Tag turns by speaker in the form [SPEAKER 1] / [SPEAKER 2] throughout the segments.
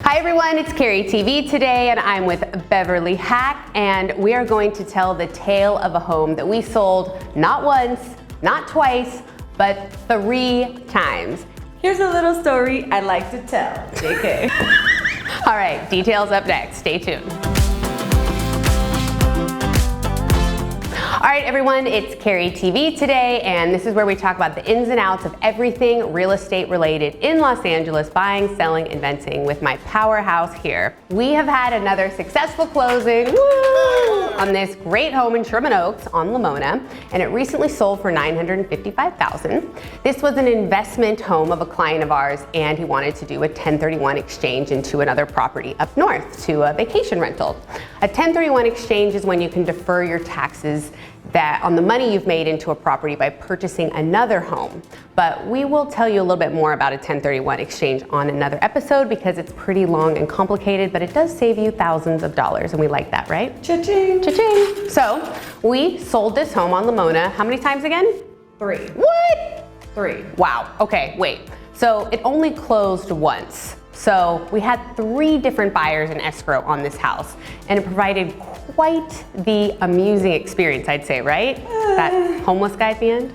[SPEAKER 1] Hi everyone, it's Keri TV today and I'm with Beverly Hack and we are going to tell the tale of a home that we sold not once, not twice, but 3 times.
[SPEAKER 2] Here's a little story I'd like to tell, JK.
[SPEAKER 1] All right, details up next, stay tuned. All right, everyone, it's Keri TV today, and this is where we talk about the ins and outs of everything real estate related in Los Angeles, buying, selling, inventing with my powerhouse here. We have had another successful closing on this great home in Sherman Oaks on Lamona, and it recently sold for $955,000. This was an investment home of a client of ours, and he wanted to do a 1031 exchange into another property up north to a vacation rental. A 1031 exchange is when you can defer your taxes that on the money you've made into a property by purchasing another home. But we will tell you a little bit more about a 1031 exchange on another episode because it's pretty long and complicated, but it does save you thousands of dollars, and we like that, right?
[SPEAKER 2] Cha-ching.
[SPEAKER 1] Cha-ching. So we sold this home on Lamona, how many times again?
[SPEAKER 2] 3.
[SPEAKER 1] What?
[SPEAKER 2] 3.
[SPEAKER 1] Wow, okay, wait. So it only closed once. So we had 3 different buyers in escrow on this house, and it provided quite the amusing experience, I'd say, right? That homeless guy at the end?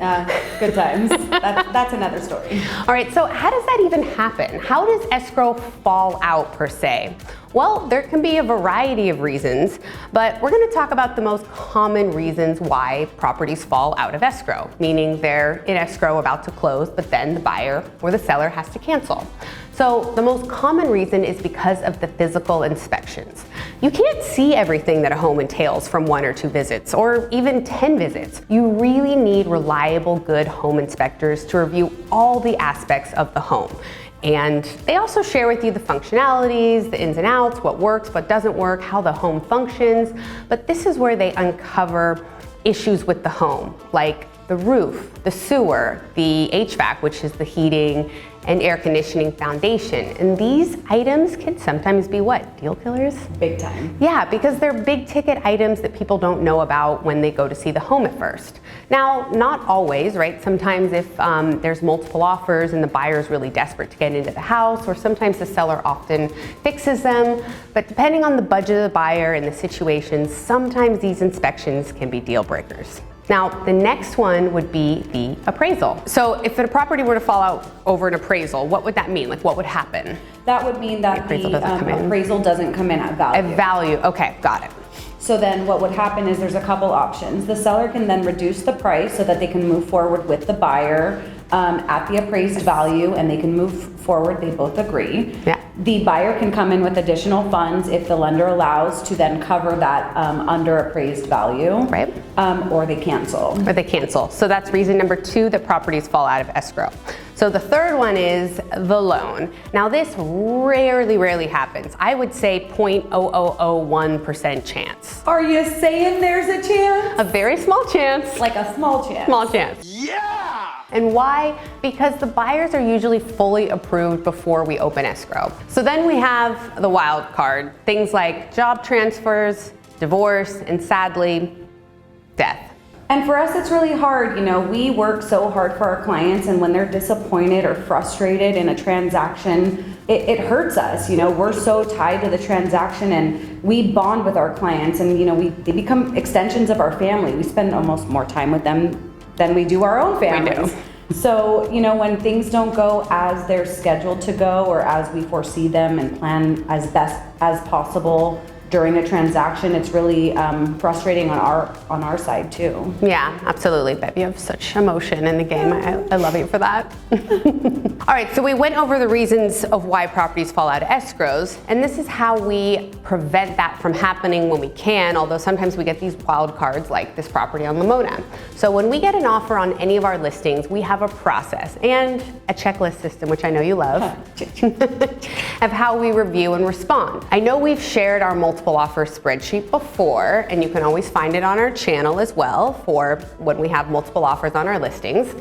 [SPEAKER 2] Good times. That's another story.
[SPEAKER 1] All right, so how does that even happen? How does escrow fall out per se? Well, there can be a variety of reasons, but we're gonna talk about the most common reasons why properties fall out of escrow, meaning they're in escrow about to close, but then the buyer or the seller has to cancel. So the most common reason is because of the physical inspections. You can't see everything that a home entails from 1 or 2 visits, or even 10 visits. You really need reliable, good home inspectors to review all the aspects of the home. And they also share with you the functionalities, the ins and outs, what works, what doesn't work, how the home functions. But this is where they uncover issues with the home, like the roof, the sewer, the HVAC, which is the heating and air conditioning foundation. And these items can sometimes be what? Deal killers?
[SPEAKER 2] Big time.
[SPEAKER 1] Yeah, because they're big ticket items that people don't know about when they go to see the home at first. Now, not always, right? Sometimes if there's multiple offers and the buyer is really desperate to get into the house, or sometimes the seller often fixes them. But depending on the budget of the buyer and the situation, sometimes these inspections can be deal breakers. Now, the next one would be the appraisal. So if a property were to fall out over an appraisal, what would that mean? Like, what would happen?
[SPEAKER 2] That would mean that the appraisal doesn't come in at value.
[SPEAKER 1] At value, okay, got it.
[SPEAKER 2] So then what would happen is there's a couple options. The seller can then reduce the price so that they can move forward with the buyer at the appraised value, and they can move forward, they both agree.
[SPEAKER 1] Yeah.
[SPEAKER 2] The buyer can come in with additional funds if the lender allows to then cover that under appraised value.
[SPEAKER 1] Right.
[SPEAKER 2] Or they cancel.
[SPEAKER 1] Or they cancel. So that's reason number 2 that properties fall out of escrow. So the third one is the loan. Now this rarely happens. I would say 0.0001% chance.
[SPEAKER 2] Are you saying there's a chance?
[SPEAKER 1] A very small chance.
[SPEAKER 2] Like a small chance.
[SPEAKER 1] Small chance.
[SPEAKER 3] Yeah!
[SPEAKER 1] And why? Because the buyers are usually fully approved before we open escrow. So then we have the wild card, things like job transfers, divorce, and sadly, death.
[SPEAKER 2] And for us, it's really hard. You know, we work so hard for our clients, and when they're disappointed or frustrated in a transaction, it hurts us. You know, we're so tied to the transaction, and we bond with our clients, and you know, they become extensions of our family. We spend almost more time with them than we do our own families.
[SPEAKER 1] We do.
[SPEAKER 2] So, you know, when things don't go as they're scheduled to go or as we foresee them and plan as best as possible during a transaction, it's really frustrating on our side too.
[SPEAKER 1] Yeah, absolutely, Bev. You have such emotion in the game. I love you for that. All right, so we went over the reasons of why properties fall out of escrows, and this is how we prevent that from happening when we can, although sometimes we get these wild cards like this property on Lamona. So when we get an offer on any of our listings, we have a process and a checklist system, which I know you love, of how we review and respond. I know we've shared our multiple offer spreadsheet before, and you can always find it on our channel as well for when we have multiple offers on our listings.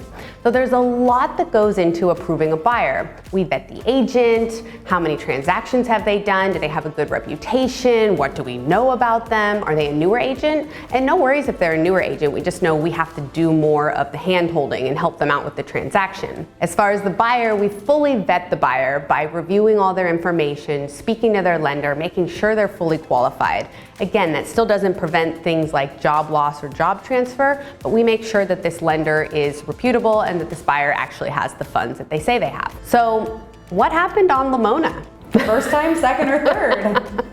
[SPEAKER 1] So there's a lot that goes into approving a buyer. We vet the agent, how many transactions have they done, do they have a good reputation, what do we know about them, are they a newer agent? And no worries if they're a newer agent, we just know we have to do more of the hand-holding and help them out with the transaction. As far as the buyer, we fully vet the buyer by reviewing all their information, speaking to their lender, making sure they're fully qualified. Again, that still doesn't prevent things like job loss or job transfer, but we make sure that this lender is reputable and that this buyer actually has the funds that they say they have. So what happened on Lamona?
[SPEAKER 2] First time, second, or third?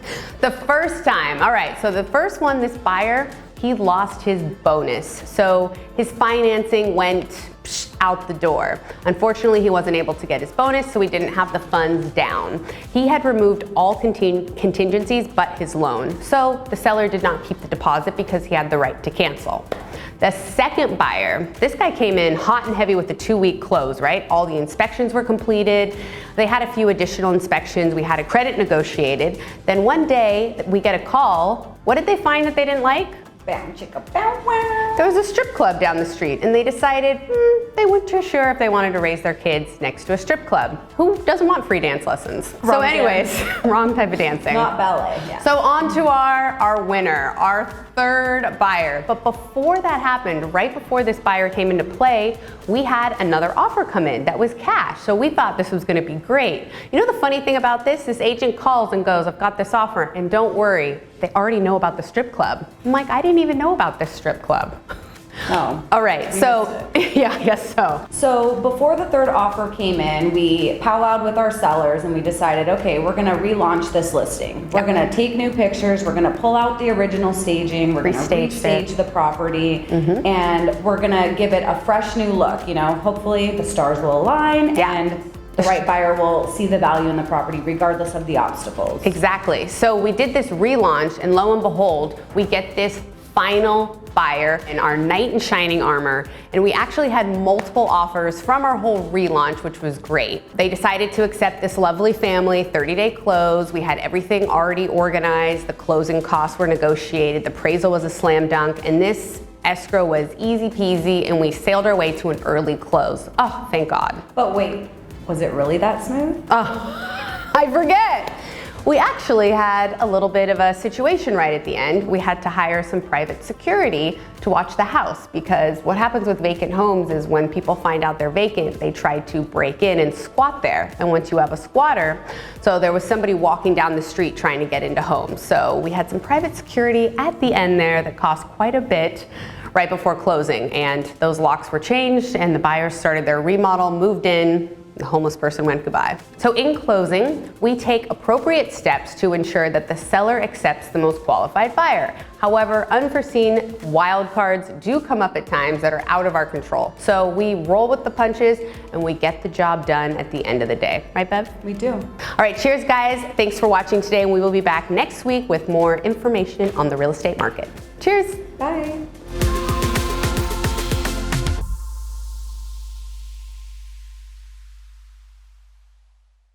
[SPEAKER 1] The first time. All right, so the first one, this buyer, he lost his bonus. So his financing went out the door. Unfortunately, he wasn't able to get his bonus, so he didn't have the funds down. He had removed all contingencies but his loan. So the seller did not keep the deposit because he had the right to cancel. The second buyer, this guy came in hot and heavy with the 2-week close, right? All the inspections were completed. They had a few additional inspections. We had a credit negotiated. Then one day we get a call. What did they find that they didn't like?
[SPEAKER 2] Bam, chicka, bow, wow.
[SPEAKER 1] There was a strip club down the street and they decided they weren't too sure if they wanted to raise their kids next to a strip club. Who doesn't want free dance lessons?
[SPEAKER 2] Wrong
[SPEAKER 1] so anyways, wrong type of dancing.
[SPEAKER 2] Not ballet, yeah.
[SPEAKER 1] So on to our winner, our third buyer. But before that happened, right before this buyer came into play, we had another offer come in that was cash. So we thought this was gonna be great. You know the funny thing about this agent calls and goes, I've got this offer, and don't worry, they already know about the strip club. I'm like, I didn't even know about this strip club.
[SPEAKER 2] Oh.
[SPEAKER 1] All right, so, yeah, I guess so.
[SPEAKER 2] So before the third offer came in, we powwowed with our sellers and we decided, okay, we're gonna relaunch this listing. We're gonna take new pictures, we're gonna pull out the original staging, we're gonna restage the property, and we're gonna give it a fresh new look. You know, hopefully the stars will align and the right buyer will see the value in the property regardless of the obstacles.
[SPEAKER 1] Exactly. So we did this relaunch and lo and behold, we get this final buyer in our knight in shining armor, and we actually had multiple offers from our whole relaunch, which was great. They decided to accept this lovely family, 30-day close. We had everything already organized, the closing costs were negotiated, the appraisal was a slam dunk, and this escrow was easy peasy, and we sailed our way to an early close. Oh, thank God.
[SPEAKER 2] But wait, was it really that smooth?
[SPEAKER 1] Oh, I forget. We actually had a little bit of a situation right at the end. We had to hire some private security to watch the house because what happens with vacant homes is when people find out they're vacant, they try to break in and squat there. And once you have a squatter, so there was somebody walking down the street trying to get into homes. So we had some private security at the end there that cost quite a bit right before closing. And those locks were changed and the buyers started their remodel, moved in, the homeless person went goodbye. So in closing, we take appropriate steps to ensure that the seller accepts the most qualified buyer. However, unforeseen wild cards do come up at times that are out of our control. So we roll with the punches and we get the job done at the end of the day. Right, Bev?
[SPEAKER 2] We do.
[SPEAKER 1] All right, cheers guys. Thanks for watching today and we will be back next week with more information on the real estate market. Cheers.
[SPEAKER 2] Bye.